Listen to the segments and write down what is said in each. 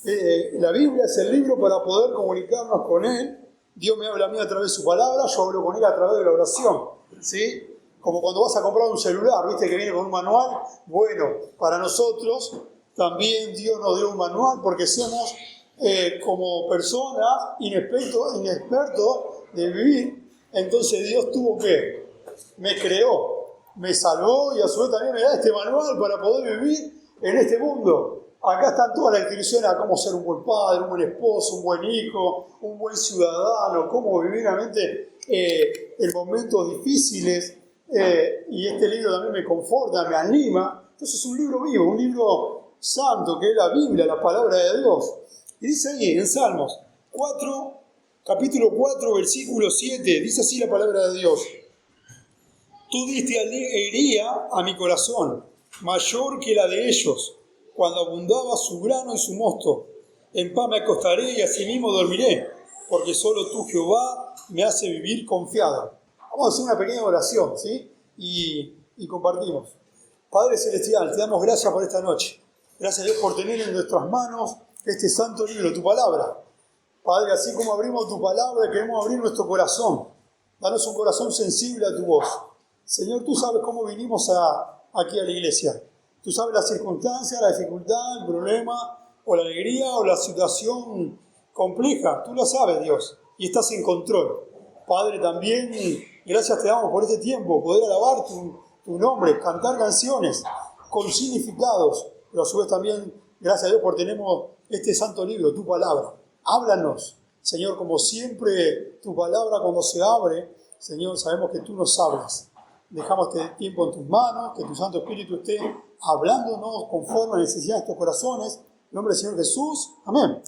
La Biblia es el libro para poder comunicarnos con Él. Dios me habla a mí a través de su palabra, yo hablo con Él a través de la oración, ¿sí? Como cuando vas a comprar un celular, ¿viste? Que viene con un manual. Bueno, para nosotros también Dios nos dio un manual porque somos como personas inexpertos de vivir. Entonces Dios tuvo que, me creó, me salvó y a su vez también me da este manual para poder vivir en este mundo. Acá están todas las instrucciones a cómo ser un buen padre, un buen esposo, un buen hijo, un buen ciudadano, cómo vivir realmente en momentos difíciles. Y este libro también me conforta, me anima. Entonces es un libro vivo, un libro santo, que es la Biblia, la palabra de Dios. Y dice ahí en Salmos 4, capítulo 4, versículo 7, dice así la palabra de Dios. Tú diste alegría a mi corazón, mayor que la de ellos, cuando abundaba su grano y su mosto. En paz me acostaré y asimismo dormiré, porque solo tú, Jehová, me hace vivir confiado. Vamos a hacer una pequeña oración, ¿sí? Y compartimos. Padre Celestial, te damos gracias por esta noche. Gracias a Dios por tener en nuestras manos este santo libro, tu palabra. Padre, así como abrimos tu palabra, queremos abrir nuestro corazón. Danos un corazón sensible a tu voz. Señor, tú sabes cómo vinimos aquí a la iglesia. Tú sabes las circunstancias, la dificultad, el problema, o la alegría, o la situación compleja. Tú lo sabes, Dios, y estás en control. Padre, también gracias te damos por este tiempo, poder alabar tu nombre, cantar canciones con significados, pero a su vez también, gracias a Dios por tenemos este santo libro, tu palabra. Háblanos, Señor, como siempre tu palabra cuando se abre, Señor, sabemos que tú nos hablas. Dejamos este tiempo en tus manos, que tu Santo Espíritu esté hablándonos conforme a la necesidad de estos corazones. En nombre del Señor Jesús. Amén.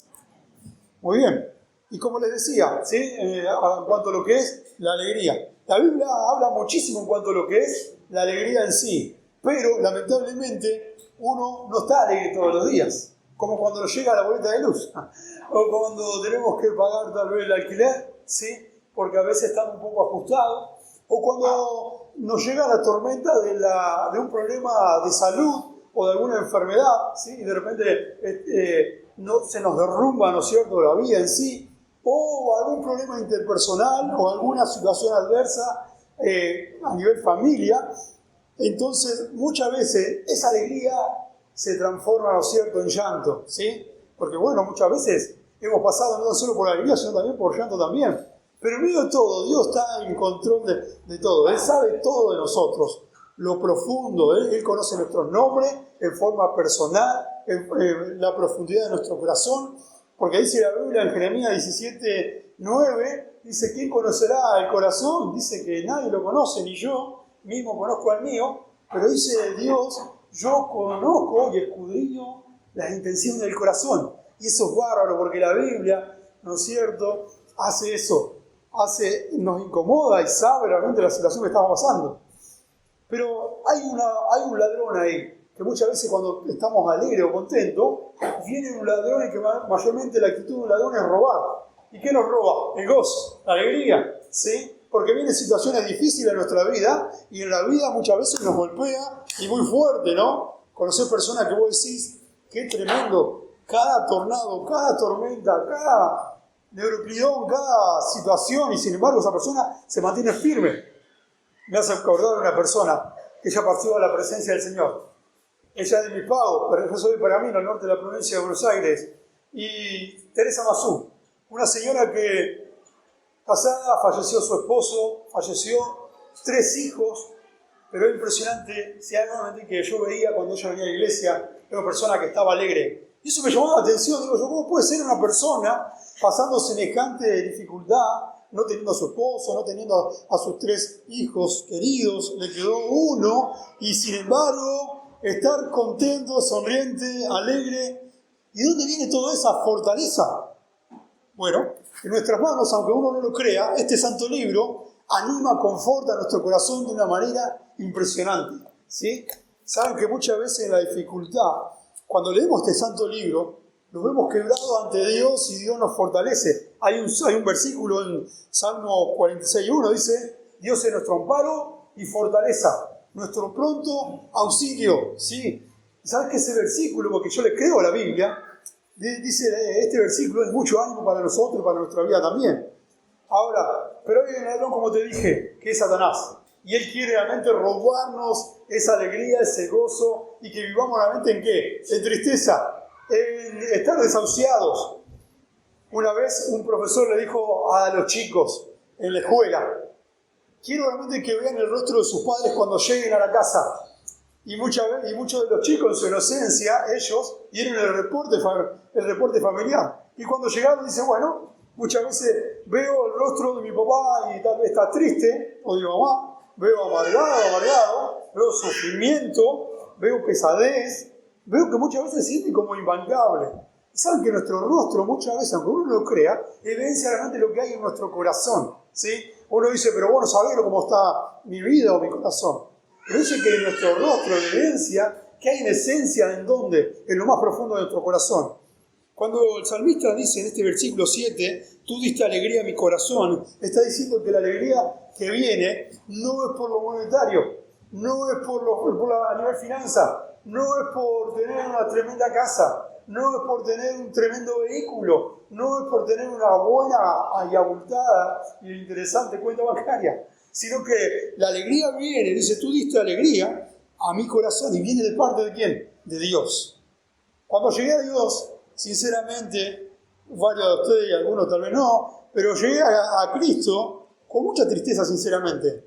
Muy bien. Y como les decía, ¿sí? En cuanto a lo que es la alegría. La Biblia habla muchísimo en cuanto a lo que es la alegría en sí. Pero, lamentablemente, uno no está alegre todos los días. Como cuando nos llega la boleta de luz. O cuando tenemos que pagar tal vez el alquiler, ¿sí? Porque a veces estamos un poco ajustados. O cuando nos llega la tormenta de un problema de salud o de alguna enfermedad, ¿sí? Y de repente se nos derrumba, ¿no es cierto?, la vida en sí, o algún problema interpersonal o alguna situación adversa a nivel familia. Entonces, muchas veces esa alegría se transforma, ¿no es cierto?, en llanto, ¿sí? Porque, bueno, muchas veces hemos pasado no solo por la alegría, sino también por llanto también. Pero en medio de todo, Dios está en control de todo. Él sabe todo de nosotros, lo profundo. Él conoce nuestros nombres en forma personal, en la profundidad de nuestro corazón. Porque dice la Biblia en Jeremías 17:9, dice, ¿quién conocerá el corazón? Dice que nadie lo conoce, ni yo mismo conozco al mío. Pero dice Dios, yo conozco y escudriño las intenciones del corazón. Y eso es bárbaro, porque la Biblia, ¿no es cierto?, hace eso. Nos incomoda y sabe realmente la situación que estamos pasando. Pero hay un ladrón ahí, que muchas veces cuando estamos alegres o contentos, viene un ladrón y que mayormente la actitud de un ladrón es robar. ¿Y qué nos roba? El gozo, la alegría, ¿sí? Porque vienen situaciones difíciles en nuestra vida, y en la vida muchas veces nos golpea, y muy fuerte, ¿no? Conocer personas que vos decís, qué tremendo, cada tornado, cada tormenta, cada neuropidón, cada situación, y sin embargo esa persona se mantiene firme. Me hace acordar de una persona que ya partió a la presencia del Señor. Ella es de mis pagos, pero yo soy para mí en el norte de la provincia de Buenos Aires. Y Teresa Mazú, una señora que casada, falleció su esposo, falleció 3 hijos, pero es impresionante, si hay algo que yo veía cuando ella venía a la iglesia, era una persona que estaba alegre. Y eso me llamó la atención, digo yo, ¿cómo puede ser una persona pasando semejante dificultad, no teniendo a su esposo, no teniendo a sus 3 hijos queridos, le quedó uno, y sin embargo, estar contento, sonriente, alegre? ¿Y de dónde viene toda esa fortaleza? Bueno, en nuestras manos, aunque uno no lo crea, este santo libro anima, conforta nuestro corazón de una manera impresionante, ¿sí? Saben que muchas veces en la dificultad, cuando leemos este santo libro, nos vemos quebrados ante Dios y Dios nos fortalece. Hay un versículo en Salmo 46:1, dice, Dios es nuestro amparo y fortaleza, nuestro pronto auxilio, ¿sí? ¿Sabes qué ese versículo? Porque yo le creo a la Biblia, Dice este versículo, es mucho ánimo para nosotros y para nuestra vida también. Ahora, pero hay un ladrón, como te dije, que es Satanás. Y él quiere realmente robarnos esa alegría, ese gozo, y que vivamos realmente ¿en qué? En tristeza, en estar desahuciados. Una vez un profesor le dijo a los chicos en la escuela, quiero realmente que vean el rostro de sus padres cuando lleguen a la casa. Y muchos de los chicos en su inocencia, ellos dieron el reporte familiar. Y cuando llegaron dice, bueno, muchas veces veo el rostro de mi papá y tal vez está triste, o de mi mamá, veo amargado, veo sufrimiento, veo pesadez, veo que muchas veces se siente como imbancable. Saben que nuestro rostro muchas veces, aunque uno no lo crea, evidencia realmente lo que hay en nuestro corazón, ¿sí? Uno dice, pero bueno, sabés cómo está mi vida o mi corazón. Pero dice que en nuestro rostro evidencia que hay en esencia en dónde, en lo más profundo de nuestro corazón. Cuando el salmista dice en este versículo 7, tú diste alegría a mi corazón, está diciendo que la alegría que viene no es por lo monetario, no es a nivel finanza, no es por tener una tremenda casa, no es por tener un tremendo vehículo, no es por tener una buena y abultada y interesante cuenta bancaria, sino que la alegría viene, dice, tú diste alegría a mi corazón, y viene de parte de ¿quién? De Dios. Cuando llegué a Dios, sinceramente, varios de ustedes y algunos tal vez no, pero llegué a Cristo con mucha tristeza, sinceramente.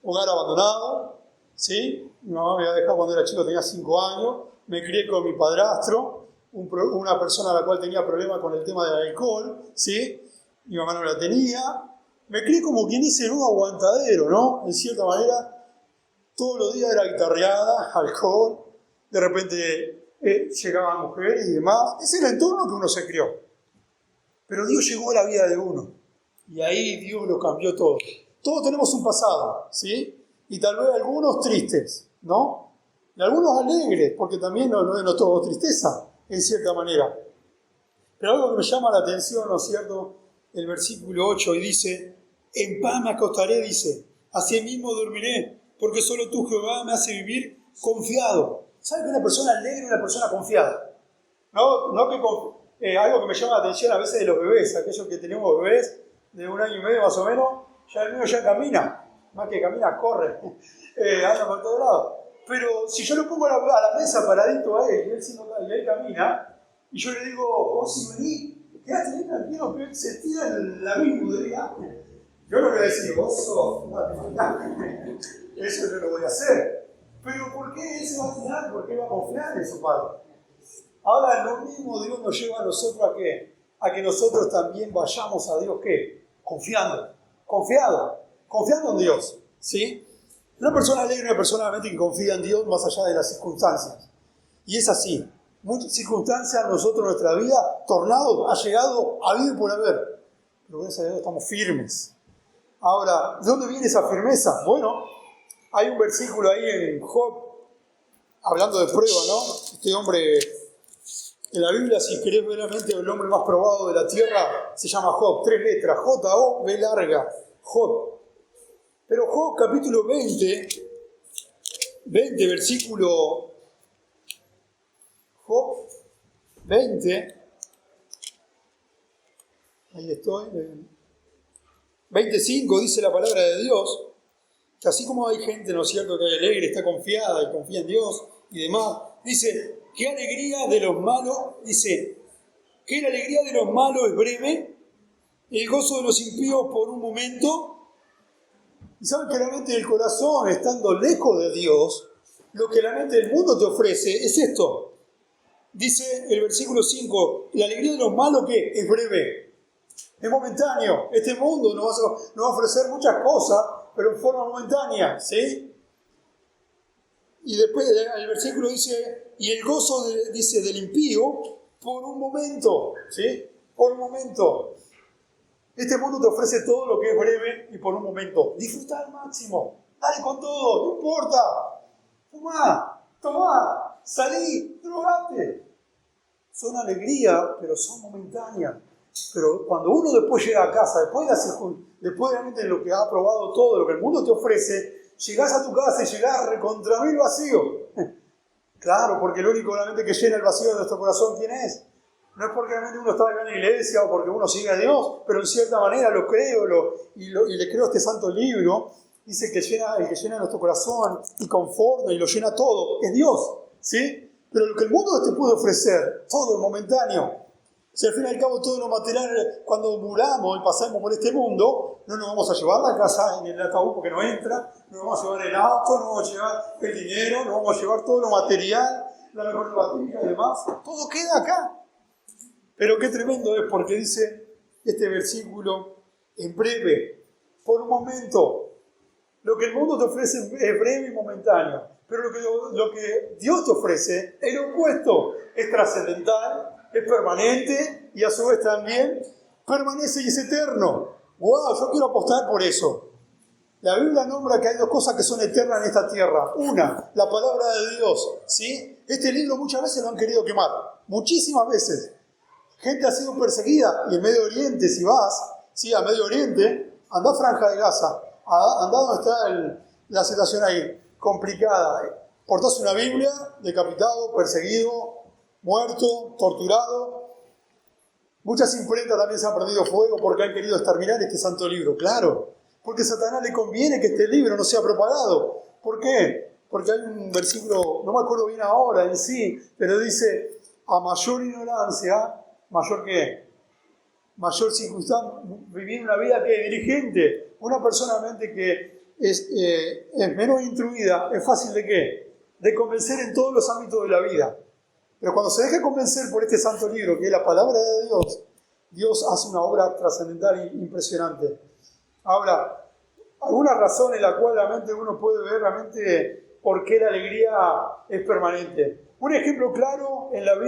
Hogar abandonado, ¿sí? Mi mamá me había dejado cuando era chico, tenía 5 años, me crié con mi padrastro, una persona a la cual tenía problemas con el tema del alcohol, ¿sí? Mi mamá no la tenía. Me crié como quien dice en un aguantadero, ¿no? En cierta manera, todos los días era guitarreada, alcohol, de repente llegaban mujeres y demás. Ese era el entorno que uno se crió. Pero Dios llegó a la vida de uno. Y ahí Dios lo cambió todo. Todos tenemos un pasado, ¿sí? Y tal vez algunos tristes, ¿no? Y algunos alegres, porque también no es todo tristeza, en cierta manera. Pero algo que me llama la atención, ¿no es cierto? El versículo 8 y dice, en paz me acostaré, dice, así mismo dormiré, porque solo tú, Jehová, me hace vivir confiado. ¿Sabes que una persona alegre es una persona confiada? Algo que me llama la atención a veces de los bebés, aquellos que tenemos bebés de 1 año y medio más o menos, ya el mío ya camina, más que camina, corre, anda por todos lados. Pero si yo lo pongo a la mesa paradito a él, y él camina, y yo le digo, vos si vení, quédate bien tranquilo, que él se tira en la misma. Yo no le voy a decir, vos sos, eso yo lo voy a hacer. Pero ¿por qué él se va a tirar? ¿Por qué va a confiar en su padre? Ahora lo mismo Dios nos lleva a nosotros ¿a qué? A que nosotros también vayamos a Dios, ¿qué? Confiando en Dios, ¿sí? Una persona alegre es una persona realmente que confía en Dios más allá de las circunstancias. Y es así. Muchas circunstancias a nosotros en nuestra vida, tornado, ha llegado a vivir por haber. Pero gracias a Dios estamos firmes. Ahora, ¿de dónde viene esa firmeza? Bueno, hay un versículo ahí en Job, hablando de prueba, ¿no? Este hombre, en la Biblia, si querés ver realmente el hombre más probado de la tierra, se llama Job, 3 letras, J-O-B larga, Job. Pero Job, capítulo 20, versículo Job 20, ahí estoy, 25 dice la palabra de Dios, que así como hay gente, ¿no es cierto?, que es alegre, está confiada y confía en Dios y demás, dice, qué alegría de los malos, dice, que la alegría de los malos es breve, el gozo de los impíos por un momento. Y saben que realmente el corazón, estando lejos de Dios, lo que la mente del mundo te ofrece es esto. Dice el versículo 5, la alegría de los malos, ¿qué? Es breve, es momentáneo. Este mundo nos va a ofrecer muchas cosas, pero en forma momentánea, ¿sí? Y después el versículo dice, y el gozo, dice, del impío, por un momento, ¿sí? Por un momento. Este mundo te ofrece todo lo que es breve y por un momento. Disfruta al máximo. Dale con todo, no importa. Tomá, salí, drogate. Son alegría, pero son momentáneas. Pero cuando uno después llega a casa, después realmente de lo que ha probado todo, lo que el mundo te ofrece, llegás a tu casa y llegás recontra mil vacío. Claro, porque el único realmente que llena el vacío de nuestro corazón, ¿quién es? No es porque realmente uno está acá en la iglesia o porque uno sigue a Dios, pero en cierta manera lo creo y le creo a este santo libro. Dice que el que llena nuestro corazón y conforta y lo llena todo, es Dios, ¿sí? Pero lo que el mundo te puede ofrecer, todo es momentáneo. Si al fin y al cabo todo lo material, cuando muramos y pasamos por este mundo, no nos vamos a llevar la casa en el ataúd porque no entra, no vamos a llevar el auto, no vamos a llevar el dinero, no vamos a llevar todo lo material, la mejor batería y demás. Todo queda acá. Pero qué tremendo es porque dice este versículo, en breve, por un momento. Lo que el mundo te ofrece es breve y momentáneo, pero lo que Dios te ofrece es lo opuesto, es trascendental, es permanente y a su vez también permanece y es eterno. ¡Wow! Yo quiero apostar por eso. La Biblia nombra que hay dos cosas que son eternas en esta tierra. Una, la palabra de Dios, ¿sí? Este libro muchas veces lo han querido quemar, muchísimas veces. Gente ha sido perseguida y en Medio Oriente, si vas, ¿sí? A Medio Oriente, anda a Franja de Gaza. Andá donde está la situación ahí, complicada. Portás una Biblia, decapitado, perseguido, muerto, torturado. Muchas imprentas también se han prendido fuego porque han querido exterminar este santo libro. Claro, porque a Satanás le conviene que este libro no sea propagado. ¿Por qué? Porque hay un versículo, no me acuerdo bien ahora en sí, pero dice, a mayor ignorancia, ¿mayor qué? Mayor circunstancia, vivir una vida que es dirigente. Una persona mente que es menos instruida, es fácil de ¿qué? De convencer en todos los ámbitos de la vida. Pero cuando se deja convencer por este santo libro, que es la palabra de Dios, Dios hace una obra trascendental e impresionante. Ahora, alguna razón en la cual realmente uno puede ver realmente por qué la alegría es permanente. Un ejemplo claro en la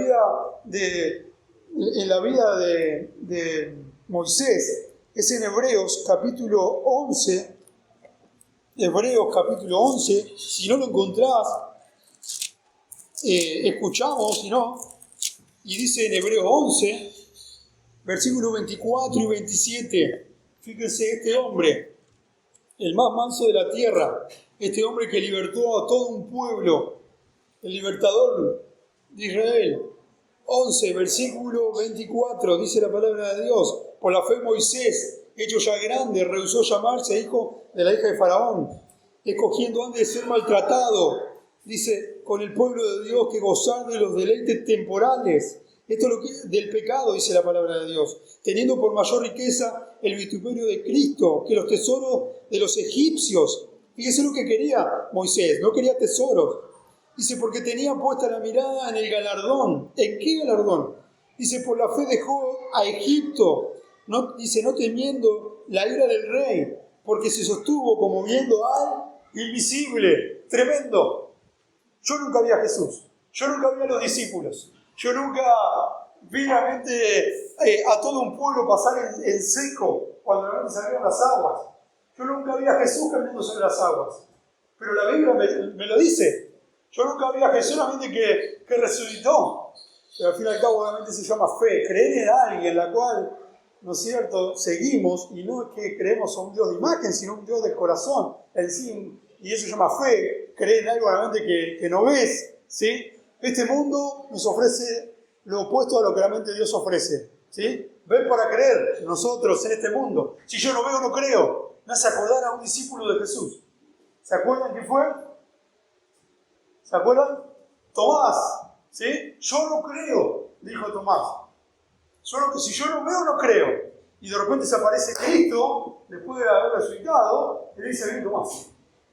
vida de Moisés es en Hebreos capítulo 11. Hebreos capítulo 11, si no lo encontrás, escuchamos, si no, y dice en Hebreos 11, versículos 24 y 27, fíjense, este hombre, el más manso de la tierra, este hombre que libertó a todo un pueblo, el libertador de Israel. 11, versículo 24, dice la palabra de Dios, por la fe Moisés, hecho ya grande, rehusó llamarse hijo de la hija de Faraón, escogiendo antes de ser maltratado, dice, con el pueblo de Dios que gozar de los deleites temporales. Esto es lo que, del pecado, dice la palabra de Dios, teniendo por mayor riqueza el vituperio de Cristo que los tesoros de los egipcios. Fíjese lo que quería Moisés, no quería tesoros. Dice, porque tenía puesta la mirada en el galardón. ¿En qué galardón? Dice, por la fe dejó a Egipto, no, dice, no temiendo la ira del rey, porque se sostuvo como viendo al invisible. Tremendo. Yo nunca vi a Jesús, yo nunca vi a los discípulos, yo nunca vi realmente a todo un pueblo pasar en seco cuando realmente salieron las aguas. Yo nunca vi a Jesús caminando sobre las aguas, pero la Biblia me lo dice. Yo nunca vi a Jesús realmente que resucitó, pero al fin y al cabo obviamente se llama fe, creer en alguien la cual, ¿no es cierto?, seguimos, y no es que creemos a un Dios de imagen, sino un Dios del corazón, en sí, y eso se llama fe, creer en algo realmente que no ves, ¿sí? Este mundo nos ofrece lo opuesto a lo que realmente Dios ofrece, ¿sí? Ver para creer nosotros en este mundo. Si yo no veo, no creo. Me hace acordar a un discípulo de Jesús. ¿Se acuerdan quién fue? ¿Se acuerdan? Tomás, ¿sí? Yo no creo, dijo Tomás. Si yo no veo, no creo. Y de repente se aparece Cristo, después de haber resucitado, y le dice, ven Tomás.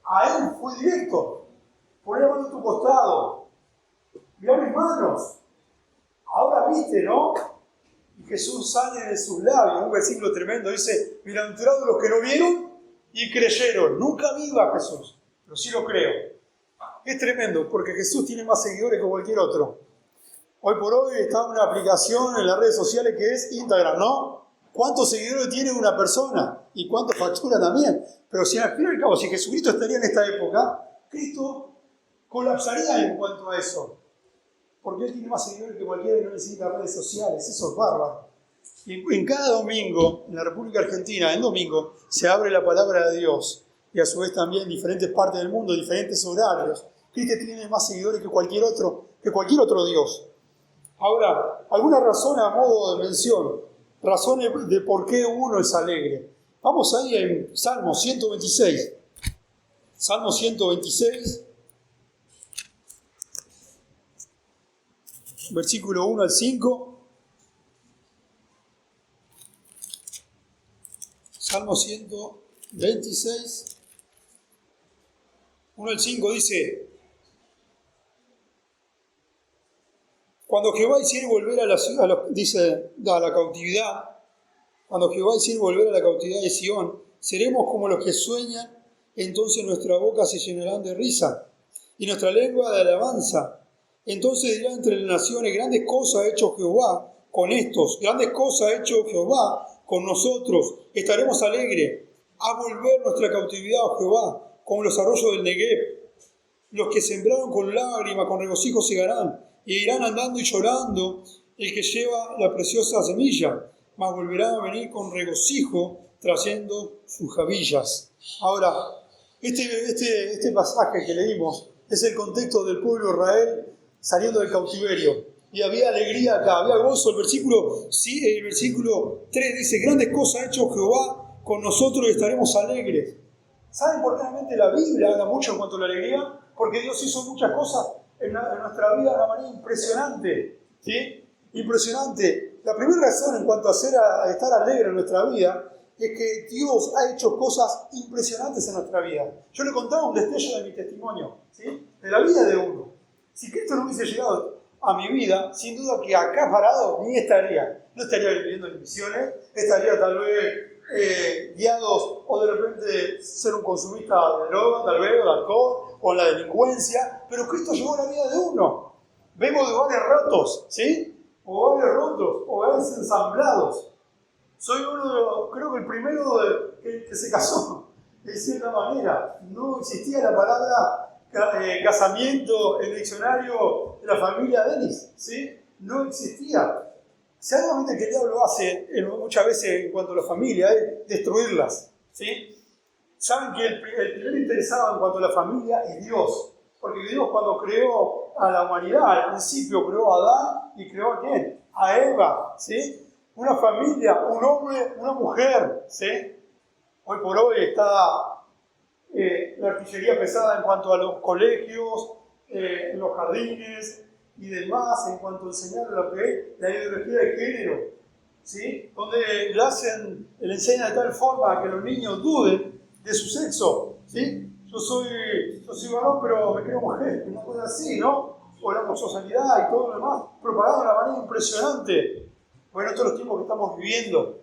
A él fue directo. Pon la mano en tu costado. Mirá mis manos. Ahora viste, ¿no? Y Jesús sale de sus labios. Un versículo tremendo. Dice, bienaventurados los que no vieron y creyeron. Nunca vi a Jesús, pero sí lo creo. Es tremendo, porque Jesús tiene más seguidores que cualquier otro. Hoy por hoy está una aplicación en las redes sociales que es Instagram, ¿no? ¿Cuántos seguidores tiene una persona? Y cuánto factura también. Pero si al fin y al cabo, si Jesucristo estaría en esta época, Cristo colapsaría en cuanto a eso. Porque Él tiene más seguidores que cualquiera y no necesita redes sociales. Eso es bárbaro. Y en cada domingo, en la República Argentina, en domingo, se abre la palabra de Dios. Y a su vez también en diferentes partes del mundo, diferentes horarios. Cristo tiene más seguidores que cualquier otro Dios. Ahora, alguna razón a modo de mención, razones de por qué uno es alegre. Vamos ahí en Salmo 126. Salmo 126, versículo 1 al 5. Salmo 126, 1 al 5 dice: Cuando Jehová hiciere volver a la cautividad, cuando Jehová hiciere volver a la cautividad de Sión, seremos como los que sueñan, entonces nuestra boca se llenará de risa y nuestra lengua de alabanza. Entonces dirá entre las naciones: grandes cosas ha hecho Jehová con estos, grandes cosas ha hecho Jehová con nosotros. Estaremos alegres. Haz volver nuestra cautividad, oh Jehová, como los arroyos del Negev. Los que sembraron con lágrimas, con regocijo segarán, y irán andando y llorando el que lleva la preciosa semilla, mas volverá a venir con regocijo trayendo sus javillas. Ahora, este pasaje que leímos es el contexto del pueblo de Israel saliendo del cautiverio. Y había alegría acá, había gozo. El versículo 3 dice: grandes cosas ha hecho Jehová con nosotros y estaremos alegres. ¿Saben por qué realmente la Biblia habla mucho en cuanto a la alegría? Porque Dios hizo muchas cosas en nuestra vida de una manera impresionante. ¿Sí? Impresionante. La primera razón en cuanto a estar alegre en nuestra vida es que Dios ha hecho cosas impresionantes en nuestra vida. Yo le contaba un destello de mi testimonio, ¿sí? De la vida de uno. Si Cristo no hubiese llegado a mi vida, sin duda que acá parado ni estaría. No estaría viviendo en misiones, estaría tal vez guiados o de repente ser un consumista de droga, tal vez, o de alcohol, o en la delincuencia. Pero Cristo llegó a la vida de uno. Vengo de hogares rotos, ¿sí? Hogares rotos, hogares ensamblados. Soy uno de los, creo que el primero que se casó, de cierta manera. No existía la palabra casamiento en el diccionario de la familia Denis, ¿sí? No existía. Si algo que el diablo hace muchas veces en cuanto a la familia es destruirlas, ¿sí? Saben que el primer interesado en cuanto a la familia es Dios. Porque Dios, cuando creó a la humanidad, al principio creó a Adán y creó a ¿quién? A Eva, ¿sí? Una familia, un hombre, una mujer, ¿sí? Hoy por hoy está la artillería pesada en cuanto a los colegios, en los jardines y demás, en cuanto a enseñar la ideología de género, ¿sí? Donde le enseñan de tal forma que los niños duden de su sexo, ¿sí? Yo soy varón, pero me creo mujer, una cosa así, ¿no? O la homosexualidad y todo lo demás, propagado de una manera impresionante. Bueno, estos son los tiempos que estamos viviendo.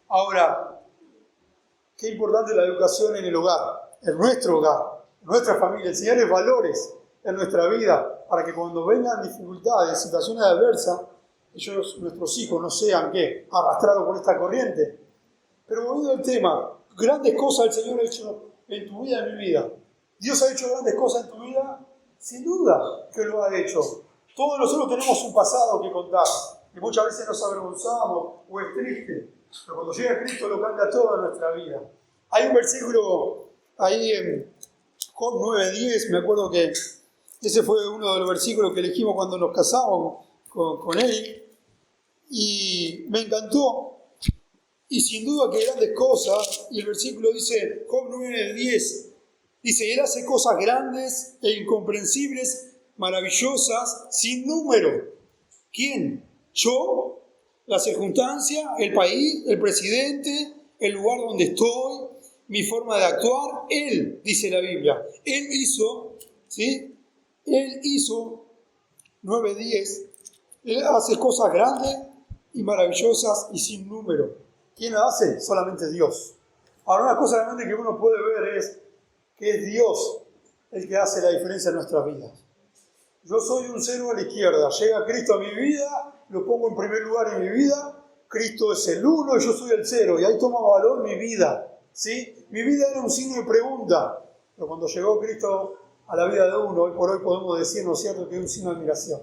Ahora, qué importante es la educación en el hogar, en nuestro hogar, en nuestra familia, enseñarles valores en nuestra vida, para que cuando vengan dificultades, situaciones adversas, nuestros hijos no sean arrastrados por esta corriente. Pero volviendo al tema, grandes cosas el Señor ha hecho en tu vida y en mi vida. ¿Dios ha hecho grandes cosas en tu vida? Sin duda que lo ha hecho. Todos nosotros tenemos un pasado que contar y muchas veces nos avergonzamos o es triste, pero cuando llega Cristo lo cambia todo en nuestra vida. Hay un versículo ahí en Job 9:10, me acuerdo que ese fue uno de los versículos que elegimos cuando nos casamos con él y me encantó. Y sin duda que grandes cosas, y el versículo dice, Job 9:10, dice: Él hace cosas grandes e incomprensibles, maravillosas, sin número. ¿Quién? ¿Yo? ¿La circunstancia? ¿El país? ¿El presidente? ¿El lugar donde estoy? ¿Mi forma de actuar? Él, dice la Biblia. Él hizo, ¿sí? Él hizo 9:10. Él hace cosas grandes y maravillosas y sin número. ¿Quién la hace? Solamente Dios. Ahora, una cosa realmente que uno puede ver es que es Dios el que hace la diferencia en nuestras vidas. Yo soy un cero a la izquierda. Llega Cristo a mi vida, lo pongo en primer lugar en mi vida. Cristo es el uno y yo soy el cero. Y ahí toma valor mi vida, ¿sí? Mi vida era un signo de pregunta. Pero cuando llegó Cristo a la vida de uno, hoy por hoy podemos decir, ¿no es cierto?, que es un signo de admiración.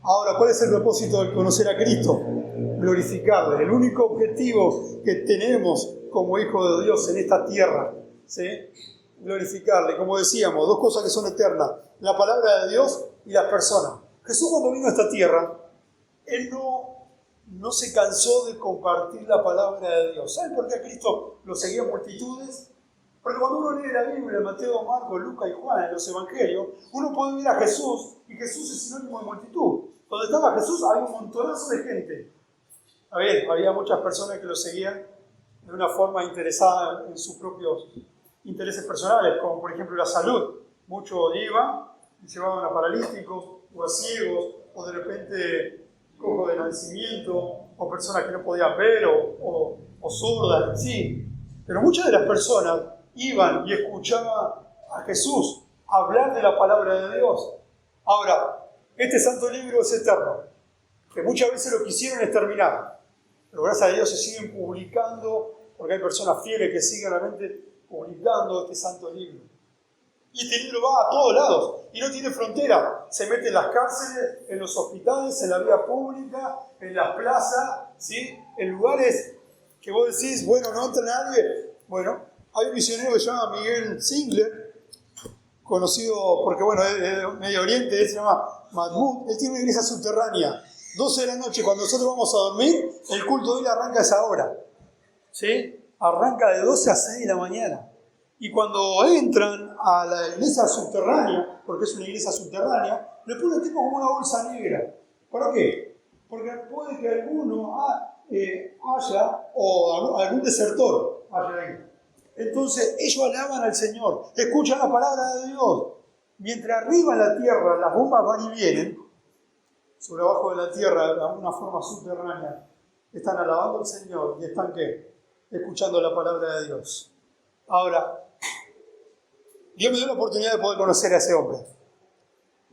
Ahora, ¿cuál es el propósito de conocer a Cristo? Glorificarle. El único objetivo que tenemos como hijos de Dios en esta tierra, ¿sí? Glorificarle. Como decíamos, dos cosas que son eternas: la palabra de Dios y las personas. Jesús, cuando vino a esta tierra, él no se cansó de compartir la palabra de Dios. ¿Saben por qué a Cristo lo seguían multitudes? Porque cuando uno lee la Biblia, Mateo, Marcos, Lucas y Juan, en los Evangelios, uno puede ver a Jesús, y Jesús es sinónimo de multitud. Donde estaba Jesús había un montonazo de gente. A ver, había muchas personas que lo seguían de una forma interesada en sus propios intereses personales, como por ejemplo la salud. Muchos iban y llevaban a paralíticos, o a ciegos, o de repente cojos de nacimiento, o personas que no podían ver, o sordas, sí. Pero muchas de las personas iban y escuchaban a Jesús hablar de la palabra de Dios. Ahora, este santo libro es eterno, que muchas veces lo quisieron exterminar, pero gracias a Dios se siguen publicando, porque hay personas fieles que siguen realmente publicando este santo libro. Y este libro va a todos lados, y no tiene frontera. Se mete en las cárceles, en los hospitales, en la vía pública, en las plazas, ¿sí? En lugares que vos decís, bueno, no entra nadie. Bueno, hay un misionero que se llama Miguel Zingler, conocido porque, bueno, es de Medio Oriente, él se llama Mahmoud. Él tiene una iglesia subterránea. 12 de la noche, cuando nosotros vamos a dormir, el culto de él arranca a esa hora. ¿Sí? Arranca de 12 a 6 de la mañana. Y cuando entran a la iglesia subterránea, porque es una iglesia subterránea, le ponen tipo como una bolsa negra. ¿Para qué? Porque puede que alguno haya, o algún desertor haya ahí. Entonces ellos alaban al Señor, escuchan la palabra de Dios. Mientras arriba en la tierra las bombas van y vienen, sobre abajo de la tierra, de alguna forma subterránea, están alabando al Señor y están ¿qué? Escuchando la palabra de Dios. Ahora, Dios me dio la oportunidad de poder conocer a ese hombre.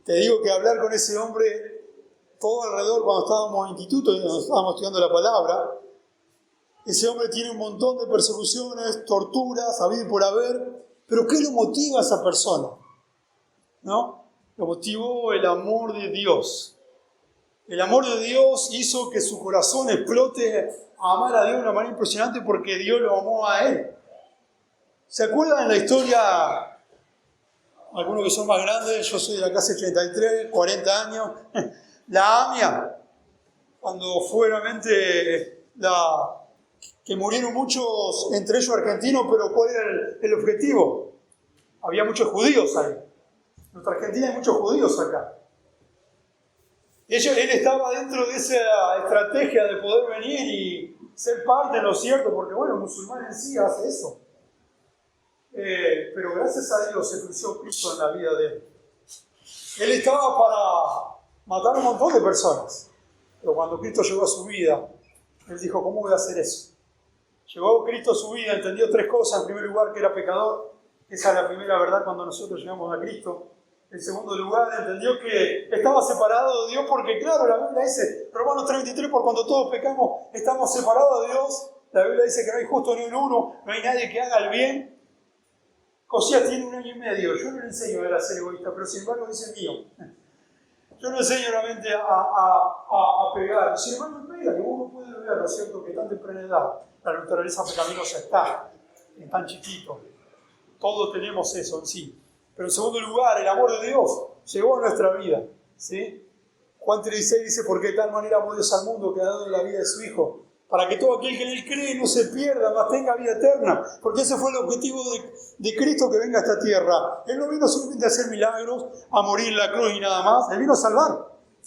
Te digo que hablar con ese hombre todo alrededor cuando estábamos en instituto y cuando estábamos estudiando la palabra, ese hombre tiene un montón de persecuciones, torturas, habido y por haber, pero ¿qué lo motiva a esa persona? ¿No? Lo motivó el amor de Dios. El amor de Dios hizo que su corazón explote a amar a Dios de una manera impresionante porque Dios lo amó a él. ¿Se acuerdan en la historia? Algunos que son más grandes, yo soy de la clase 83, 40 años, la AMIA, cuando fue realmente que murieron muchos, entre ellos argentinos, pero ¿cuál era el objetivo? Había muchos judíos ahí. En nuestra Argentina hay muchos judíos acá. Él estaba dentro de esa estrategia de poder venir y ser parte, ¿no es cierto? Porque bueno, el musulmán en sí hace eso. Pero gracias a Dios se creció Cristo en la vida de él. Él estaba para matar a un montón de personas. Pero cuando Cristo llegó a su vida, él dijo, ¿cómo voy a hacer eso? Llegó Cristo a su vida, entendió tres cosas. En primer lugar, que era pecador. Esa es la primera verdad cuando nosotros llegamos a Cristo. En segundo lugar, entendió que estaba separado de Dios porque, claro, la Biblia dice, Romanos 3:23, por cuando todos pecamos, estamos separados de Dios. La Biblia dice que no hay justo ni un uno, no hay nadie que haga el bien. Josías tiene 1 año y medio. Yo no le enseño a ser egoísta, pero sin embargo dice mío. Yo no enseño realmente a pegar. Sin embargo, me pega, que uno puede ver, ¿no es cierto?, que tan temprana edad la naturaleza pecaminosa está, en tan chiquito. Todos tenemos eso en sí. Pero en segundo lugar, el amor de Dios llegó a nuestra vida. ¿Sí? Juan 3:16 dice, porque de tal manera amó Dios al mundo que ha dado la vida de su Hijo, para que todo aquel que en él cree no se pierda, mas tenga vida eterna. Porque ese fue el objetivo de Cristo, que venga a esta tierra. Él no vino simplemente a hacer milagros, a morir en la cruz y nada más. Él vino a salvar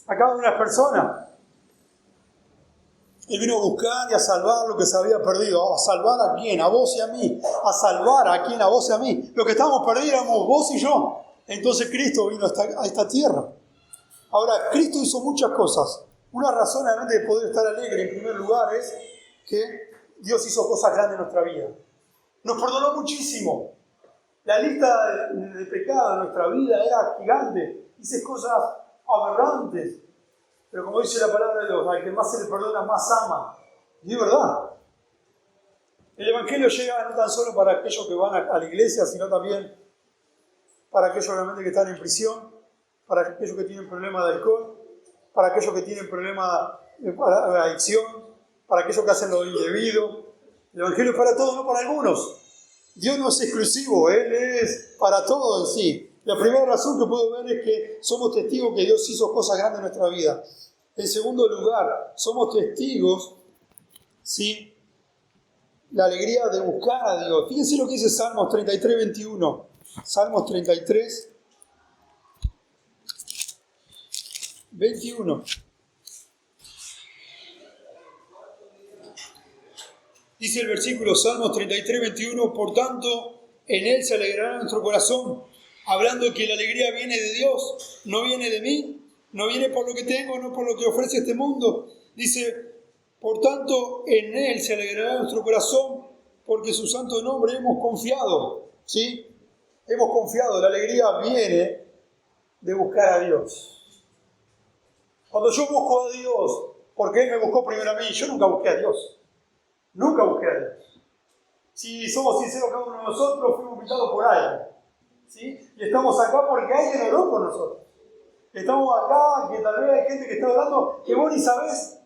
a cada una de las personas. Él vino a buscar y a salvar lo que se había perdido. ¿A salvar a quién? A vos y a mí. ¿A salvar a quién? A vos y a mí. Lo que estábamos perdidos éramos vos y yo. Entonces Cristo vino a esta tierra. Ahora, Cristo hizo muchas cosas. Una razón realmente de poder estar alegre, en primer lugar, es que Dios hizo cosas grandes en nuestra vida. Nos perdonó muchísimo. La lista de pecados de nuestra vida era gigante. Hice cosas aberrantes. Pero como dice la palabra de Dios, al que más se le perdona, más ama. Y es verdad. El Evangelio llega no tan solo para aquellos que van a la iglesia, sino también para aquellos realmente que están en prisión, para aquellos que tienen problemas de alcohol, para aquellos que tienen problemas de adicción, para aquellos que hacen lo indebido. El Evangelio es para todos, no para algunos. Dios no es exclusivo, Él es para todos en sí. La primera razón que puedo ver es que somos testigos que Dios hizo cosas grandes en nuestra vida. En segundo lugar, somos testigos, ¿sí?, la alegría de buscar a Dios. Fíjense lo que dice Salmos 33, 21. Salmos 33, 21. Dice el versículo Salmos 33, 21, por tanto, en Él se alegrará nuestro corazón, hablando que la alegría viene de Dios, no viene de mí, no viene por lo que tengo, no por lo que ofrece este mundo. Dice, por tanto, en Él se alegrará nuestro corazón, porque su santo nombre hemos confiado, ¿sí? Hemos confiado, la alegría viene de buscar a Dios. Cuando yo busco a Dios, porque Él me buscó primero a mí, yo nunca busqué a Dios. Nunca busqué a Dios. Si somos sinceros cada uno de nosotros, fuimos invitados por alguien, ¿sí? Y estamos acá porque alguien oró por nosotros. Estamos acá, que tal vez hay gente que está orando, que vos ni sabés.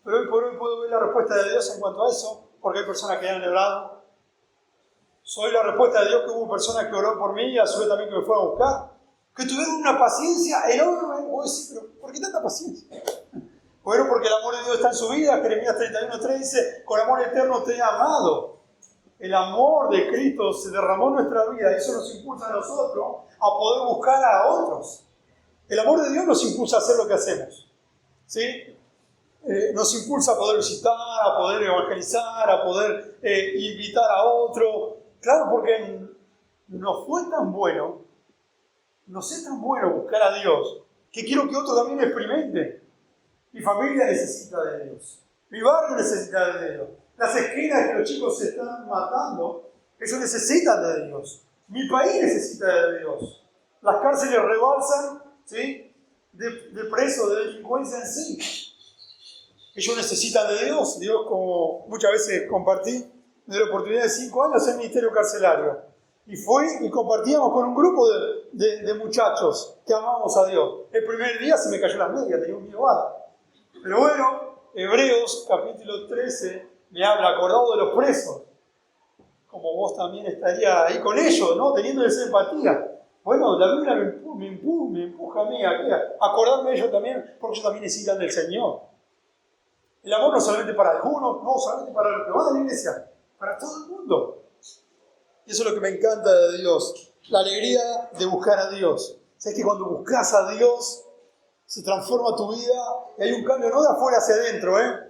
Pero hoy por hoy puedo ver la respuesta de Dios en cuanto a eso, porque hay personas que han orado. Soy la respuesta de Dios, que hubo personas que oró por mí y a su vez también que me fueron a buscar. Que tuvieron una paciencia enorme. Vos decís, pero ¿por qué tanta paciencia? Bueno, porque el amor de Dios está en su vida. Jeremías 31:3 dice, con amor eterno te he amado. El amor de Cristo se derramó en nuestra vida y eso nos impulsa a nosotros a poder buscar a otros. El amor de Dios nos impulsa a hacer lo que hacemos, ¿sí? Nos impulsa a poder visitar, a poder evangelizar, a poder invitar a otro. Claro, porque nos fue tan bueno, nos es tan bueno buscar a Dios, que quiero que otro también experimente. Mi familia necesita de Dios. Mi barrio necesita de Dios. Las esquinas que los chicos se están matando, ellos necesitan de Dios. Mi país necesita de Dios. Las cárceles rebalsan, ¿sí?, de presos, de delincuencia en sí. Ellos necesitan de Dios. Dios, como muchas veces compartí, me dio la oportunidad de 5 años en ministerio carcelario. Y fui y compartíamos con un grupo de muchachos que amábamos a Dios. El primer día se me cayó la media, tenía un miedo alto. Pero bueno, Hebreos capítulo 13 me habla, acordado de los presos. Como vos también estarías ahí con ellos, ¿no? Teniéndoles empatía. Bueno, la Biblia me empuja a mí a acordarme de ellos también, porque ellos también necesitan del Señor. El amor no solamente para algunos, no solamente para los que van a la iglesia, para todo el mundo. Y eso es lo que me encanta de Dios, la alegría de buscar a Dios. Sabes que cuando buscas a Dios, se transforma tu vida y hay un cambio no de afuera hacia adentro, es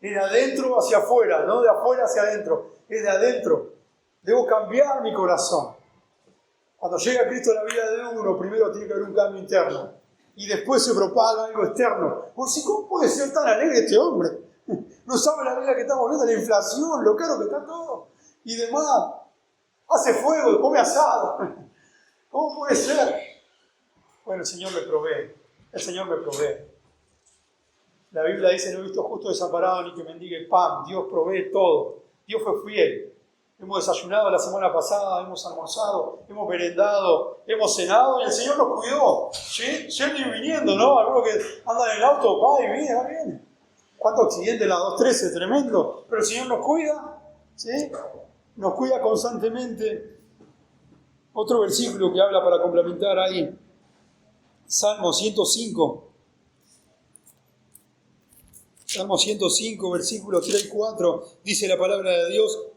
de adentro hacia afuera, no de afuera hacia adentro, es de adentro. Debo cambiar mi corazón. Cuando llega Cristo a la vida de uno, primero tiene que haber un cambio interno y después se propaga algo externo. Pues, ¿cómo puede ser tan alegre este hombre? No sabe la vida que estamos viendo, la inflación, lo caro que está todo y demás. Hace fuego, come asado. ¿Cómo puede ser? Bueno, el Señor me provee. El Señor me provee. La Biblia dice, no he visto justo desamparado ni que mendigue el pan. Dios provee todo. Dios fue fiel. Hemos desayunado la semana pasada, hemos almorzado, hemos merendado, hemos cenado y el Señor nos cuidó. Yendo y viniendo, ¿no? Algunos que andan en el auto, va y viene, va y viene. ¿Cuántos accidentes en la 213? Tremendo. Pero el Señor nos cuida, ¿sí? Nos cuida constantemente. Otro versículo que habla para complementar ahí. Salmo 105. Salmo 105, versículos 3 y 4. Dice la palabra de Dios.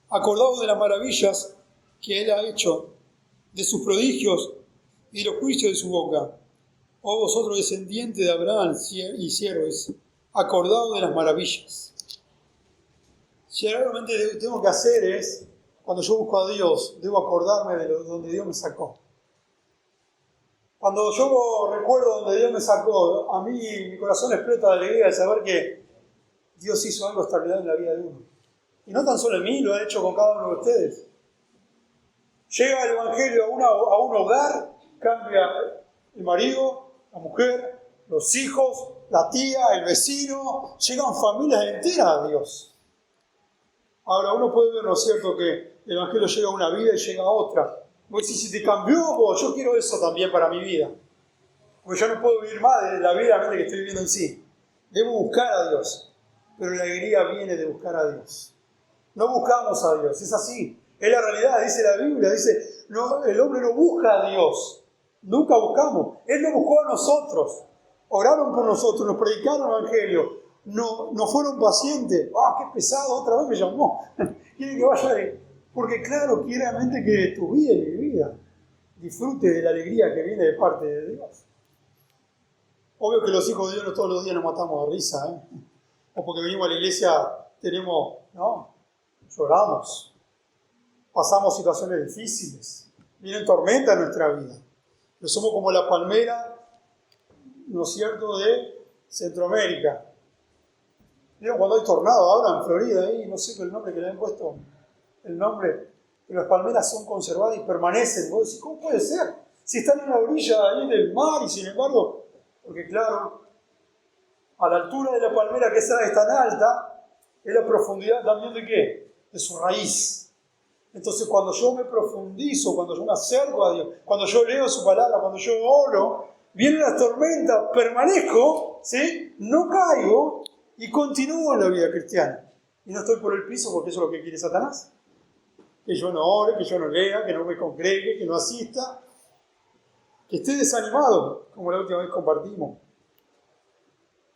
Acordaos de las maravillas que Él ha hecho, de sus prodigios y los juicios de su boca. Oh vosotros descendientes de Abraham y siervos, acordaos de las maravillas. Si realmente tengo que hacer es, cuando yo busco a Dios, debo acordarme de donde Dios me sacó. Cuando yo recuerdo donde Dios me sacó, a mí mi corazón explota de alegría de saber que Dios hizo algo extraordinario en la vida de uno. Y no tan solo en mí, lo ha hecho con cada uno de ustedes. Llega el Evangelio a un hogar, cambia el marido, la mujer, los hijos, la tía, el vecino, llegan familias enteras a Dios. Ahora uno puede ver, ¿no es cierto?, que el Evangelio llega a una vida y llega a otra. Pues si te cambió, pues yo quiero eso también para mi vida. Porque yo no puedo vivir más de la vida que estoy viviendo en sí. Debo buscar a Dios. Pero la alegría viene de buscar a Dios. No buscamos a Dios, es así. Es la realidad, dice la Biblia. Dice, no, el hombre no busca a Dios. Nunca buscamos. Él nos buscó a nosotros. oraron por nosotros, nos predicaron el Evangelio, no fueron pacientes. ¡Ah, qué pesado! Otra vez me llamó. Quiere que vaya ahí. Porque claro, quiere realmente que tu vida y mi vida disfrute de la alegría que viene de parte de Dios. Obvio que los hijos de Dios no todos los días nos matamos de risa, ¿eh? O porque venimos a la iglesia lloramos, pasamos situaciones difíciles, vienen tormentas en nuestra vida. Pero somos como la palmera, ¿no es cierto?, de Centroamérica. ¿Vieron cuando hay tornado ahora en Florida? Ahí, no sé qué el nombre que le han puesto, el nombre, pero las palmeras son conservadas y permanecen. Vos decís, ¿cómo puede ser? Si están en la orilla ahí del mar y sin embargo, porque claro, a la altura de la palmera que es tan alta, es la profundidad también de ¿qué? De su raíz. Entonces cuando yo me profundizo, cuando yo me acerco a Dios, cuando yo leo su palabra, cuando yo oro, vienen las tormentas, permanezco, ¿sí? No caigo y continúo en la vida cristiana. Y no estoy por el piso porque eso es lo que quiere Satanás. Que yo no ore, que yo no lea, que no me congregue, que no asista, que esté desanimado, como la última vez compartimos.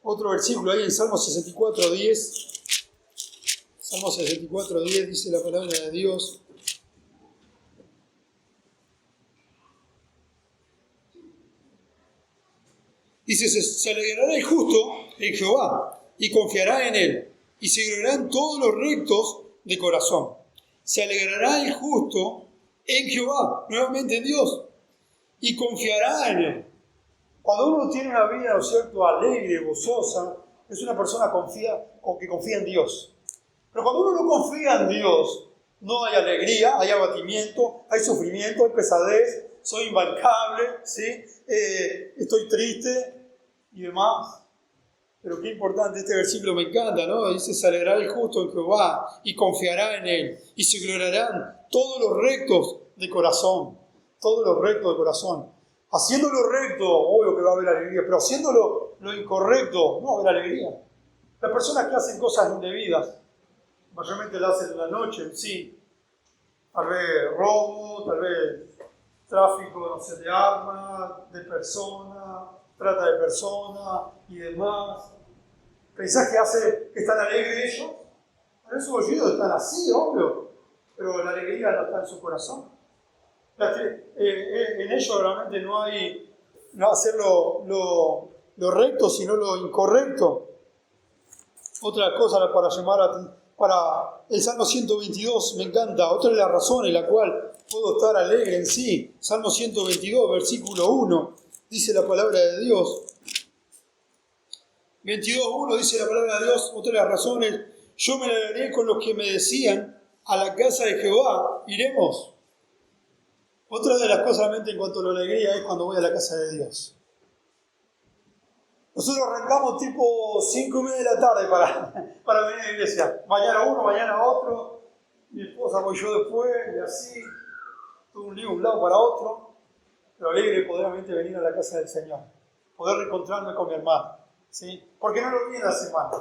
Otro versículo ahí en Salmo 64:10. Salmo 64:10 dice la palabra de Dios. Dice, se alegrará el justo en Jehová y confiará en él, y se gloriarán todos los rectos de corazón. Se alegrará el justo en Jehová, nuevamente en Dios, y confiará en él. Cuando uno tiene una vida, ¿no es cierto?, alegre, gozosa, es una persona que confía en Dios. Pero cuando uno no confía en Dios, no hay alegría, hay abatimiento, hay sufrimiento, hay pesadez, soy imbancable, ¿sí? Estoy triste y demás. Pero qué importante, este versículo me encanta, ¿no? Dice, se alegrará el justo en Jehová y confiará en él, y se gloriarán todos los rectos de corazón, todos los rectos de corazón. Haciéndolo recto, obvio que va a haber alegría, pero haciéndolo lo incorrecto, no va a haber alegría. Las personas que hacen cosas indebidas, mayormente las hacen en la noche, sí. Tal vez robo, tal vez tráfico, no sé, de armas, de personas, trata de personas y demás. ¿Pensás que están alegres ellos? En sus oídos están así, obvio, pero la alegría no está en su corazón. En ellos realmente no hay hacer lo recto, sino lo incorrecto. Otra cosa para el Salmo 122 me encanta, otra de las razones en la cual puedo estar alegre en sí. Salmo 122, versículo 1, dice la palabra de Dios. 22.1 dice la palabra de Dios, otra de las razones, yo me alegraré con los que me decían, a la casa de Jehová iremos. Otra de las cosas realmente en cuanto a la alegría es cuando voy a la casa de Dios. Nosotros arrancamos tipo 5:30 de la tarde para venir a la iglesia. Mañana uno, mañana otro. Mi esposa voy yo después, y así. Todo un lío de un lado para otro. Pero alegre poder realmente venir a la casa del Señor. Poder reencontrarme con mi hermano. ¿Sí? Porque no lo vi en la semana.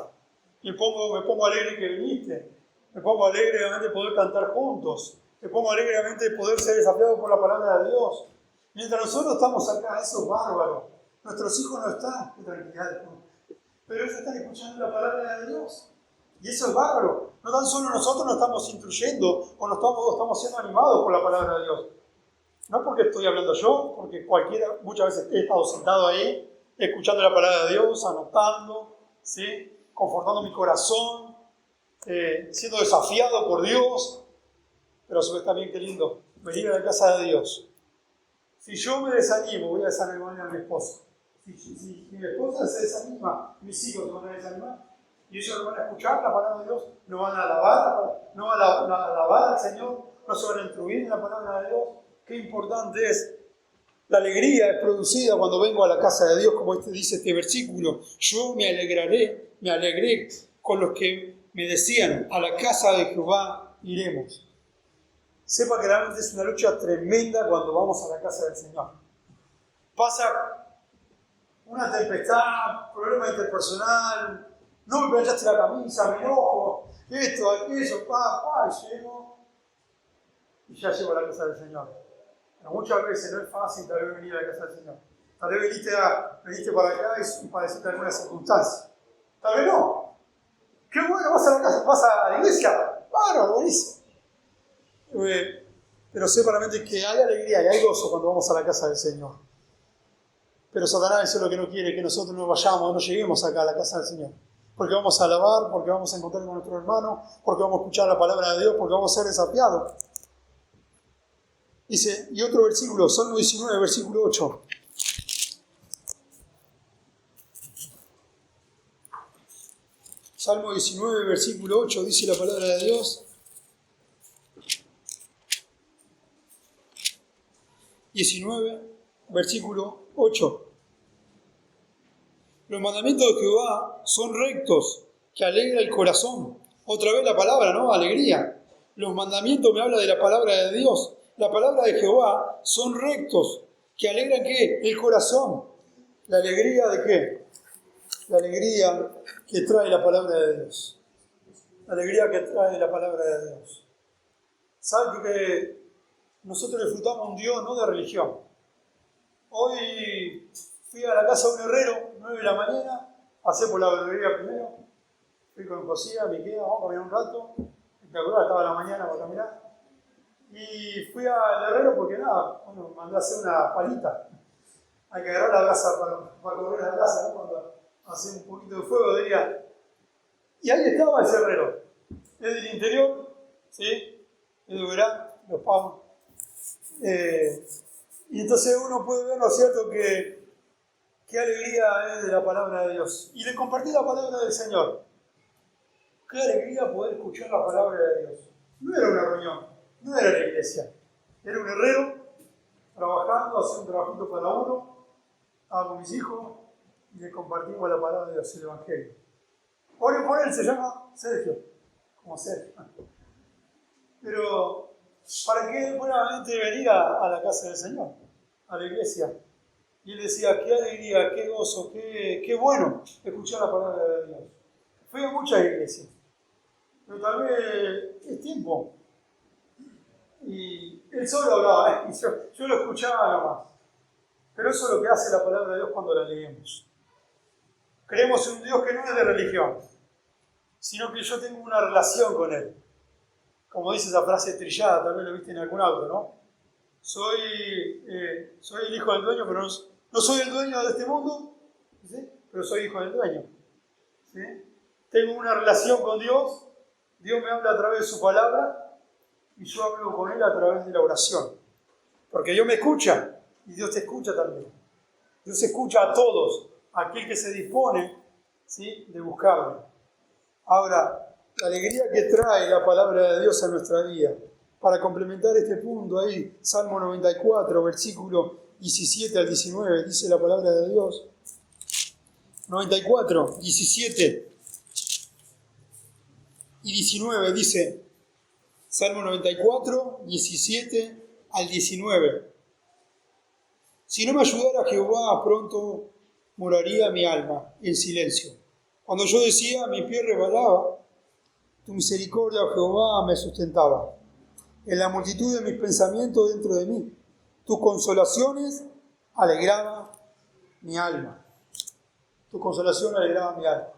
Y me pongo alegre que viniste. Me pongo alegre realmente poder cantar juntos. Me pongo alegremente de poder ser desafiado por la palabra de Dios. Mientras nosotros estamos acá, eso es bárbaro. Nuestros hijos no están en tranquilidad, pero ellos están escuchando la palabra de Dios. Y eso es bárbaro. No tan solo nosotros nos estamos instruyendo o estamos siendo animados por la palabra de Dios. No porque estoy hablando yo, porque muchas veces he estado sentado ahí, escuchando la palabra de Dios, anotando, ¿sí? Confortando mi corazón, siendo desafiado por Dios. Pero a su vez también, qué lindo, venir a la casa de Dios. Si yo me desanimo, voy a desanimar a mi esposa. Si mi esposa se desanima, mis hijos se van a desanimar. Y ellos no van a escuchar la palabra de Dios, no van a alabar al Señor, no se van a instruir en la palabra de Dios. Qué importante es. La alegría es producida cuando vengo a la casa de Dios, como dice este versículo. Yo me alegré con los que me decían, a la casa de Jehová iremos. Sepa que realmente es una lucha tremenda cuando vamos a la casa del Señor. Pasa una tempestad, problema interpersonal, no me planchaste la camisa, me enojo, esto, aquello, y llego, y ya llego a la casa del Señor. Pero muchas veces no es fácil tal vez venir a la casa del Señor. Tal vez viniste para acá y padeciste alguna circunstancia. Tal vez no. Qué bueno, vas a la casa, vas a la iglesia. Bueno, buenísimo. Pero sé claramente que hay alegría y hay gozo cuando vamos a la casa del Señor. Pero Satanás eso es lo que no quiere, que nosotros no vayamos, no lleguemos acá a la casa del Señor. Porque vamos a alabar, porque vamos a encontrar con nuestro hermano, porque vamos a escuchar la palabra de Dios, porque vamos a ser desafiados. Dice, y otro versículo, Salmo 19, versículo 8. Salmo 19, versículo 8, dice la palabra de Dios. 19, versículo 8. Los mandamientos de Jehová son rectos, que alegra el corazón. Otra vez la palabra, ¿no? Alegría. Los mandamientos me habla de la palabra de Dios. La palabra de Jehová son rectos, que alegran ¿qué? El corazón. ¿La alegría de qué? La alegría que trae la palabra de Dios. La alegría que trae la palabra de Dios. ¿Saben que nosotros disfrutamos un Dios no de religión? Hoy fui a la casa de un herrero, 9 de la mañana, pasé por la verdulería primero, fui con Josía, Miquea, vamos a caminar un rato, espectacular, estaba la mañana para caminar, y fui al herrero porque nada, bueno, mandé a hacer una palita, hay que agarrar la brasa para correr la brasa, ¿no? Cuando hace un poquito de fuego, diría. Y ahí estaba ese herrero, es del interior, ¿sí? Es de Verán, los pagos. Y entonces uno puede ver, ¿no es cierto?, que qué alegría es de la palabra de Dios. Y de compartir la palabra del Señor. Qué alegría poder escuchar la palabra de Dios. No era una reunión, no era la iglesia. Era un herrero trabajando, haciendo un trabajito para uno. Estaba con mis hijos y le compartimos la palabra de Dios, el Evangelio. Oren por él, se llama Sergio. Como Sergio. Pero, ¿para qué buenamente venir a la casa del Señor? A la iglesia. Y él decía, qué alegría, qué gozo, qué bueno escuchar la palabra de Dios. Fui a muchas iglesias, pero tal vez es tiempo. Y él solo hablaba, y yo lo escuchaba nomás. Pero eso es lo que hace la palabra de Dios cuando la leemos. Creemos en un Dios que no es de religión, sino que yo tengo una relación con Él. Como dice esa frase trillada, tal vez lo viste en algún auto, ¿no? Soy el hijo del dueño, pero no soy el dueño de este mundo, ¿sí? Pero soy hijo del dueño. ¿Sí? Tengo una relación con Dios, Dios me habla a través de su palabra y yo hablo con Él a través de la oración. Porque Dios me escucha y Dios te escucha también. Dios escucha a todos, a aquel que se dispone, ¿sí?, de buscarle. Ahora, la alegría que trae la palabra de Dios a nuestra vida. Para complementar este punto ahí, Salmo 94, versículo 17 al 19, dice la palabra de Dios. 94, 17 y 19 dice, Salmo 94, 17 al 19. Si no me ayudara Jehová, pronto moraría mi alma en silencio. Cuando yo decía, mi pie resbalaba, tu misericordia, oh Jehová, me sustentaba. En la multitud de mis pensamientos dentro de mí, tus consolaciones alegraban mi alma. Tu consolación alegraba mi alma.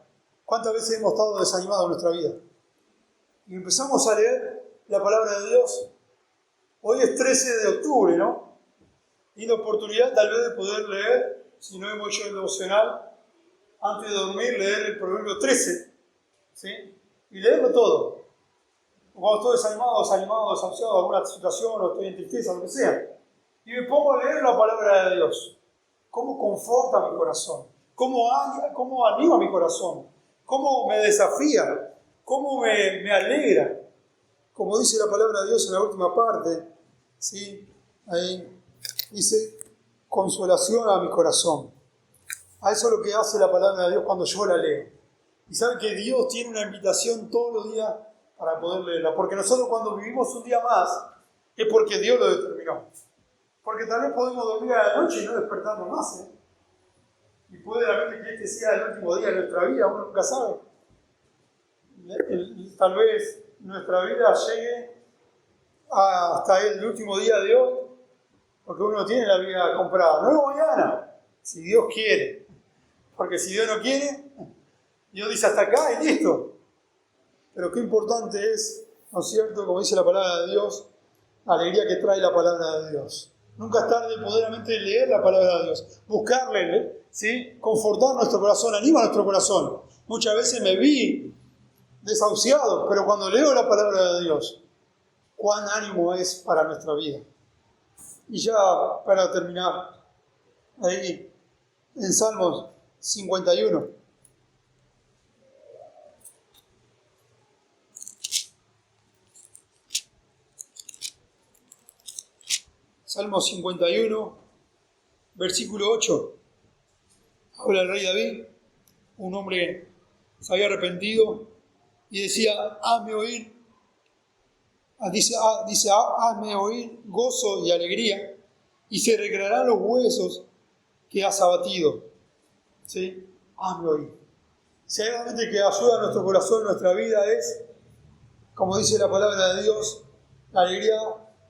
¿Cuántas veces hemos estado desanimados en nuestra vida? Y empezamos a leer la palabra de Dios. Hoy es 13 de octubre, ¿no? Y la oportunidad tal vez de poder leer, si no hemos hecho el devocional, antes de dormir, leer el Proverbio 13, ¿sí? Y leerlo todo. Cuando estoy desanimado, desahuciado de alguna situación, o estoy en tristeza, lo que sea, y me pongo a leer la palabra de Dios. ¿Cómo conforta mi corazón? ¿Cómo anima mi corazón? ¿Cómo me desafía? ¿Cómo me alegra? Como dice la palabra de Dios en la última parte, ¿sí? Ahí dice, consolación a mi corazón. A eso es lo que hace la palabra de Dios cuando yo la leo. Y saben que Dios tiene una invitación todos los días para poder leerla. Porque nosotros cuando vivimos un día más, es porque Dios lo determinó. Porque tal vez podemos dormir a la noche y no despertarnos más. Y puede realmente que este sea el último día de nuestra vida, uno nunca sabe. Tal vez nuestra vida llegue hasta el último día de hoy, porque uno tiene la vida comprada. No es mañana, Si Dios quiere. Porque si Dios no quiere, Dios dice hasta acá y listo. Pero qué importante es, ¿no es cierto?, como dice la palabra de Dios, la alegría que trae la palabra de Dios. Nunca es tarde poderamente leer la palabra de Dios, buscarle, ¿sí?, confortar nuestro corazón, anima nuestro corazón. Muchas veces me vi desahuciado, pero cuando leo la palabra de Dios, cuán ánimo es para nuestra vida. Y ya para terminar, ahí en Salmos 51. Salmo 51, versículo 8. Habla el rey David, un hombre se había arrepentido y decía, hazme oír, hazme oír gozo y alegría, y se recrearán los huesos que has abatido. ¿Sí? Hazme oír. Si hay realmente que ayuda a nuestro corazón, nuestra vida, es, como dice la palabra de Dios, la alegría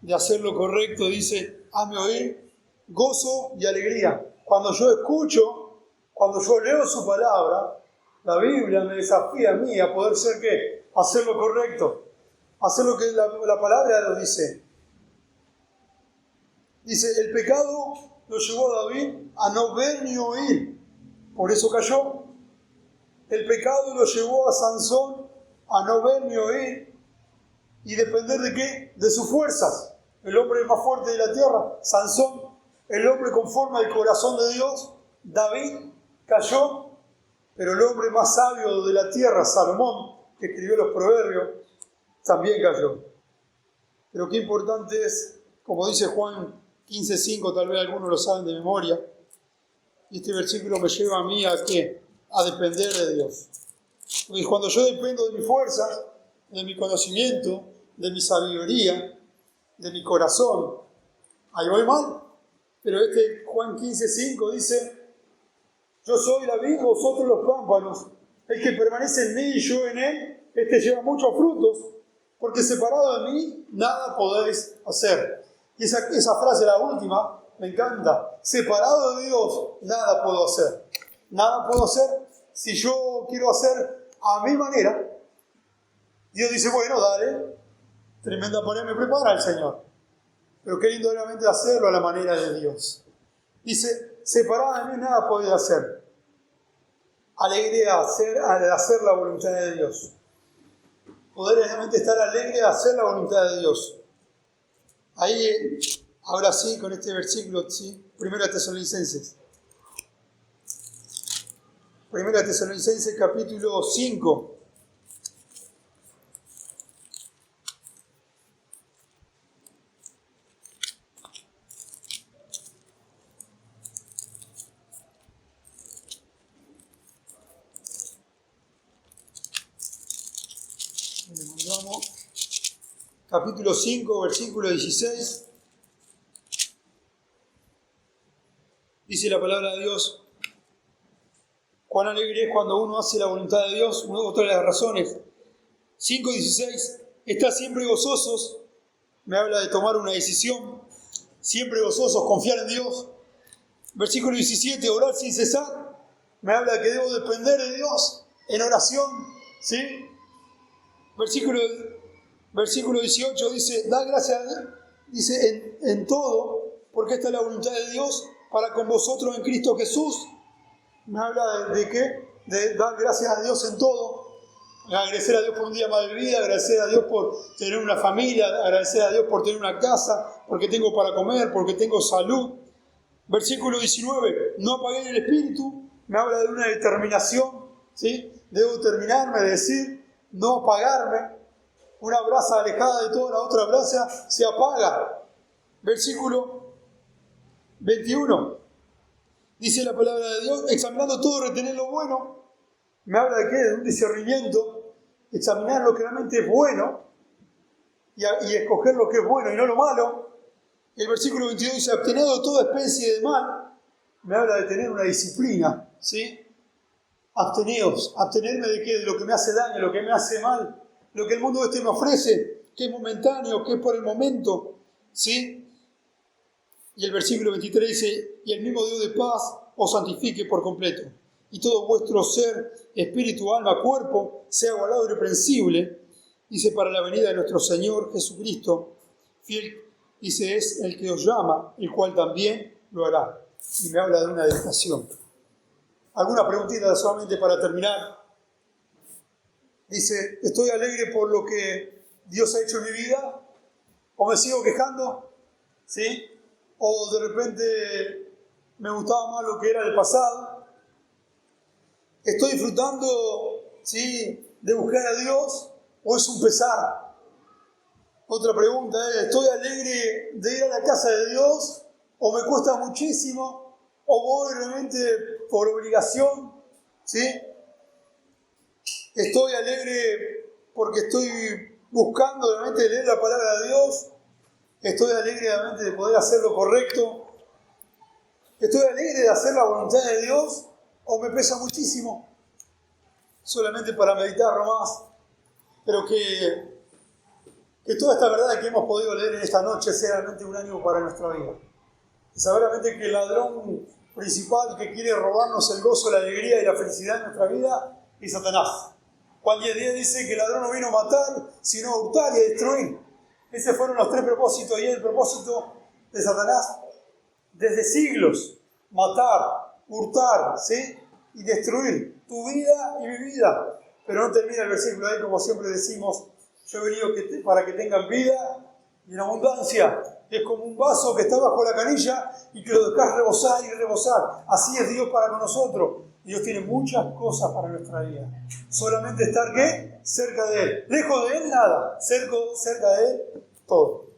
de hacer lo correcto. Dice, hazme oír gozo y alegría. Cuando yo escucho, cuando yo leo su palabra, la Biblia me desafía a mí a poder ser ¿qué? Hacer lo correcto, hacer lo que la palabra de Dios dice. Dice, el pecado lo llevó a David a no ver ni oír, por eso cayó. El pecado lo llevó a Sansón a no ver ni oír y depender ¿de qué? De sus fuerzas. El hombre más fuerte de la tierra, Sansón, el hombre conforme al corazón de Dios, David, cayó. Pero el hombre más sabio de la tierra, Salomón, que escribió los proverbios, también cayó. Pero qué importante es, como dice Juan 15:5, tal vez algunos lo saben de memoria, y este versículo me lleva a mí a ¿qué? A depender de Dios. Porque cuando yo dependo de mi fuerza, de mi conocimiento, de mi sabiduría, de mi corazón, ahí voy mal. Pero este Juan 15:5 dice, yo soy la vid, vosotros los pámpanos. El que permanece en mí y yo en él, este lleva muchos frutos, porque separado de mí, nada podéis hacer. Y esa frase, la última, me encanta. Separado de Dios, nada puedo hacer. Nada puedo hacer si yo quiero hacer a mi manera. Dios dice, bueno, dale, tremenda pared me prepara el Señor. Pero qué lindo realmente hacerlo a la manera de Dios. Dice, separado de mí nada podéis hacer. Alegre de hacer la voluntad de Dios. Poder realmente estar alegre de hacer la voluntad de Dios. Ahí, ahora sí, con este versículo, ¿sí? Primera Tesalonicenses. Primera Tesalonicenses, capítulo 5. Capítulo 5, versículo 16. Dice la palabra de Dios, cuán alegre es cuando uno hace la voluntad de Dios. Otra de las razones. 5:16. Está siempre gozosos. Me habla de tomar una decisión. Siempre gozosos, confiar en Dios. Versículo 17. Orar sin cesar. Me habla de que debo depender de Dios en oración. ¿Sí? Versículo 18 dice, da gracias a Dios, dice, en todo, porque esta es la voluntad de Dios para con vosotros en Cristo Jesús. Me habla de qué? De dar gracias a Dios en todo. Agradecer a Dios por un día más de vida, agradecer a Dios por tener una familia, agradecer a Dios por tener una casa, porque tengo para comer, porque tengo salud. Versículo 19, no apaguéis el espíritu. Me habla de una determinación, ¿sí? Debo terminarme de decir, no apagarme. Una brasa alejada de toda la otra brasa se apaga. Versículo 21. Dice la palabra de Dios, examinando todo, retener lo bueno. Me habla de qué? De un discernimiento. Examinar lo que realmente es bueno y escoger lo que es bueno y no lo malo. El versículo 22 dice, abstened de toda especie de mal. Me habla de tener una disciplina, ¿sí? Abstenerme de qué? De lo que me hace daño, lo que me hace mal. Lo que el mundo me ofrece, que es momentáneo, que es por el momento, ¿sí? Y el versículo 23 dice, y el mismo Dios de paz os santifique por completo, y todo vuestro ser, espíritu, alma, cuerpo, sea guardado irreprensible, dice, para la venida de nuestro Señor Jesucristo, fiel, dice, es el que os llama, el cual también lo hará. Y me habla de una dedicación. ¿Alguna preguntita solamente para terminar? Dice, ¿estoy alegre por lo que Dios ha hecho en mi vida? ¿O me sigo quejando? ¿Sí? ¿O de repente me gustaba más lo que era del pasado? ¿Estoy disfrutando, ¿sí?, de buscar a Dios o es un pesar? Otra pregunta es, ¿estoy alegre de ir a la casa de Dios o me cuesta muchísimo o voy realmente por obligación? ¿Sí? ¿Estoy alegre porque estoy buscando realmente leer la palabra de Dios? ¿Estoy alegre realmente de poder hacer lo correcto? ¿Estoy alegre de hacer la voluntad de Dios o me pesa muchísimo? Solamente para meditarlo más. Pero que toda esta verdad que hemos podido leer en esta noche sea realmente un ánimo para nuestra vida. Y saber realmente que el ladrón principal que quiere robarnos el gozo, la alegría y la felicidad en nuestra vida es Satanás. Juan 10:10 dice que el ladrón no vino a matar, sino a hurtar y a destruir. Esos fueron los tres propósitos, y el propósito de Satanás desde siglos: matar, hurtar, ¿sí?, y destruir tu vida y mi vida. Pero no termina el versículo ahí, como siempre decimos, yo he venido para que tengan vida y en abundancia. Es como un vaso que está bajo la canilla y que lo dejas rebosar y rebosar. Así es Dios para con nosotros. Dios tiene muchas cosas para nuestra vida. Solamente estar, ¿qué?, cerca de Él. Lejos de Él, nada. Cerca de Él, todo.